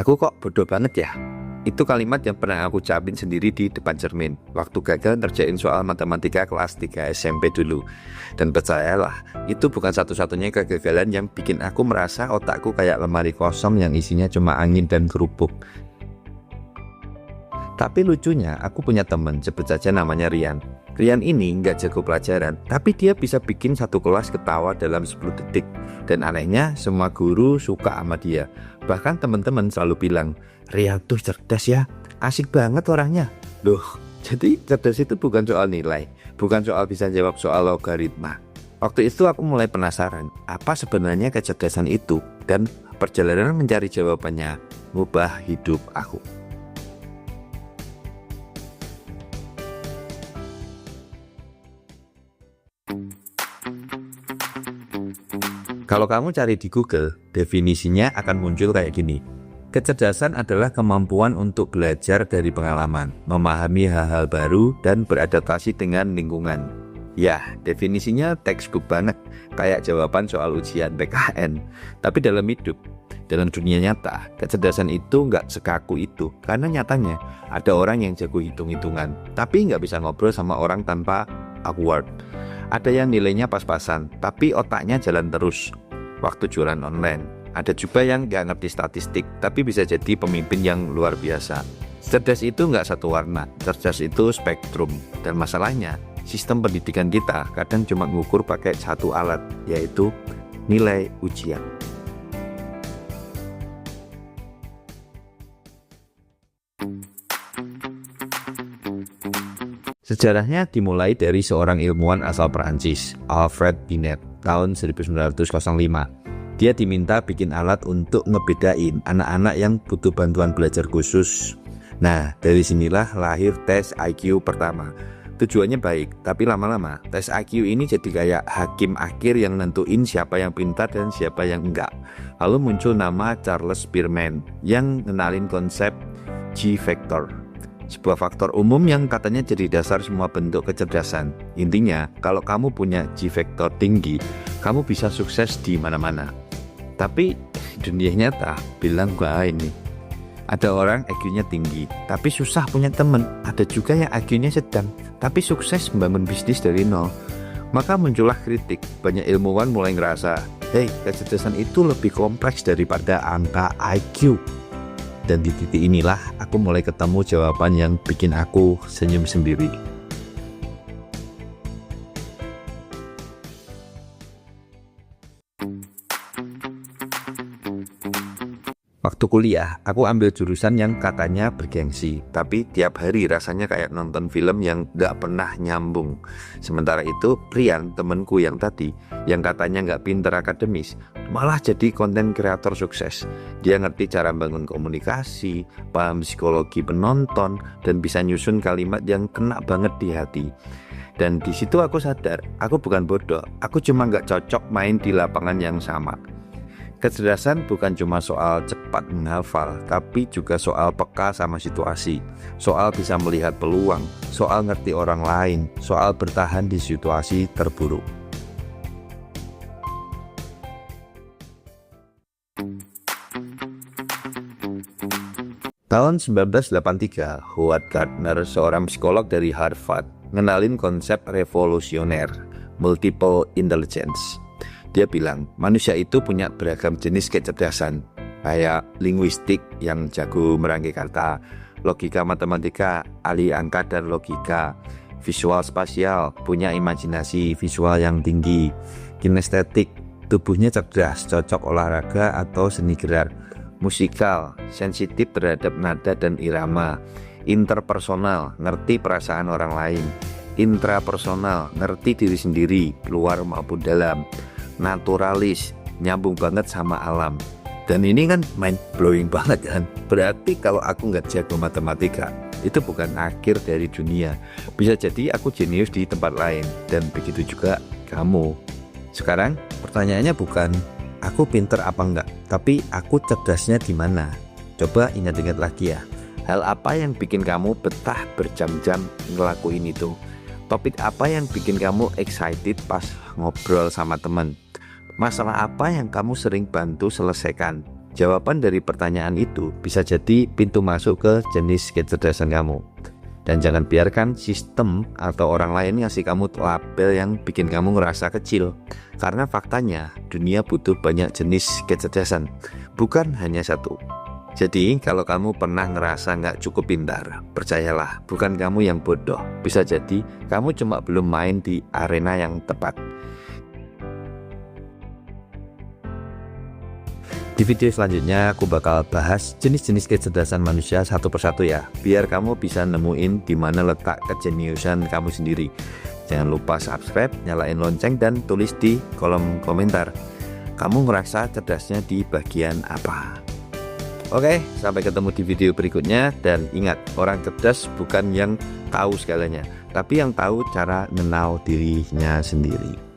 Aku kok bodoh banget ya? Itu kalimat yang pernah aku ucapin sendiri di depan cermin waktu gagal ngerjain soal matematika kelas 3 SMP dulu. Dan percayalah, itu bukan satu-satunya kegagalan yang bikin aku merasa otakku kayak lemari kosong yang isinya cuma angin dan kerupuk. Tapi lucunya, aku punya temen, sebut saja namanya Rian. Rian ini nggak jago pelajaran, tapi dia bisa bikin satu kelas ketawa dalam 10 detik. Dan anehnya, semua guru suka sama dia. Bahkan teman-teman selalu bilang, Rian tuh cerdas ya, asik banget orangnya. Loh, jadi cerdas itu bukan soal nilai, bukan soal bisa jawab soal logaritma. Waktu itu aku mulai penasaran, apa sebenarnya kecerdasan itu, dan perjalanan mencari jawabannya ngubah hidup aku. Kalau kamu cari di Google, definisinya akan muncul kayak gini. Kecerdasan adalah kemampuan untuk belajar dari pengalaman, memahami hal-hal baru, dan beradaptasi dengan lingkungan. Ya, definisinya textbook banget, kayak jawaban soal ujian PKN. Tapi dalam hidup, dalam dunia nyata, kecerdasan itu nggak sekaku itu. Karena nyatanya, ada orang yang jago hitung-hitungan, tapi nggak bisa ngobrol sama orang tanpa awkward. Ada yang nilainya pas-pasan, tapi otaknya jalan terus waktu jualan online. Ada juga yang nggak ngerti statistik, tapi bisa jadi pemimpin yang luar biasa. Cerdas itu nggak satu warna, cerdas itu spektrum. Dan masalahnya, sistem pendidikan kita kadang cuma ngukur pakai satu alat, yaitu nilai ujian. Sejarahnya dimulai dari seorang ilmuwan asal Perancis, Alfred Binet, tahun 1905. Dia diminta bikin alat untuk ngebedain anak-anak yang butuh bantuan belajar khusus. Nah, dari sinilah lahir tes IQ pertama. Tujuannya baik, tapi lama-lama tes IQ ini jadi kayak hakim akhir yang nentuin siapa yang pintar dan siapa yang enggak. Lalu muncul nama Charles Spearman yang ngenalin konsep G-Factor. Sebuah faktor umum yang katanya jadi dasar semua bentuk kecerdasan. Intinya, kalau kamu punya G-Factor tinggi, kamu bisa sukses di mana-mana. Tapi dunia nyata bilang gua ini. Ada orang IQ-nya tinggi, tapi susah punya teman. Ada juga yang IQ-nya sedang, tapi sukses membangun bisnis dari nol. Maka muncullah kritik. Banyak ilmuwan mulai ngerasa, hey, kecerdasan itu lebih kompleks daripada angka IQ. Dan di titik inilah aku mulai ketemu jawaban yang bikin aku senyum sendiri. Waktu kuliah, aku ambil jurusan yang katanya bergengsi, tapi tiap hari rasanya kayak nonton film yang gak pernah nyambung. Sementara itu, Rian, temenku yang tadi, yang katanya gak pinter akademis, malah jadi konten kreator sukses. Dia ngerti cara bangun komunikasi, paham psikologi penonton, dan bisa nyusun kalimat yang kena banget di hati. Dan di situ aku sadar, aku bukan bodoh, aku cuma gak cocok main di lapangan yang sama. Kecerdasan bukan cuma soal cepat menghafal, tapi juga soal peka sama situasi, soal bisa melihat peluang, soal ngerti orang lain, soal bertahan di situasi terburuk. Tahun 1983, Howard Gardner, seorang psikolog dari Harvard, ngenalin konsep revolusioner, multiple intelligence. Dia bilang, manusia itu punya beragam jenis kecerdasan, kayak linguistik yang jago merangkai kata, logika matematika, ahli angka dan logika, visual spasial, punya imajinasi visual yang tinggi, kinestetik, tubuhnya cerdas, cocok olahraga atau seni gerak, musikal, sensitif terhadap nada dan irama, interpersonal, ngerti perasaan orang lain, intrapersonal, ngerti diri sendiri, luar maupun dalam, naturalis, nyambung banget sama alam. Dan ini kan mind blowing banget kan. Berarti kalau aku nggak jago matematika, itu bukan akhir dari dunia. Bisa jadi aku jenius di tempat lain. Dan begitu juga kamu. Sekarang pertanyaannya bukan aku pinter apa enggak, tapi aku cerdasnya di mana. Coba ingat-ingat lagi ya. Hal apa yang bikin kamu betah berjam-jam ngelakuin itu? Topik apa yang bikin kamu excited pas ngobrol sama teman? Masalah apa yang kamu sering bantu selesaikan? Jawaban dari pertanyaan itu bisa jadi pintu masuk ke jenis kecerdasan kamu. Dan jangan biarkan sistem atau orang lain ngasih kamu label yang bikin kamu ngerasa kecil. Karena faktanya dunia butuh banyak jenis kecerdasan, bukan hanya satu. Jadi kalau kamu pernah ngerasa nggak cukup pintar, percayalah, bukan kamu yang bodoh. Bisa jadi kamu cuma belum main di arena yang tepat. Di video selanjutnya aku bakal bahas jenis-jenis kecerdasan manusia satu persatu ya, biar kamu bisa nemuin di mana letak kejeniusan kamu sendiri. Jangan lupa subscribe, nyalain lonceng, dan tulis di kolom komentar kamu ngerasa cerdasnya di bagian apa. Oke, sampai ketemu di video berikutnya, dan ingat, orang cerdas bukan yang tahu segalanya, tapi yang tahu cara mengenal dirinya sendiri.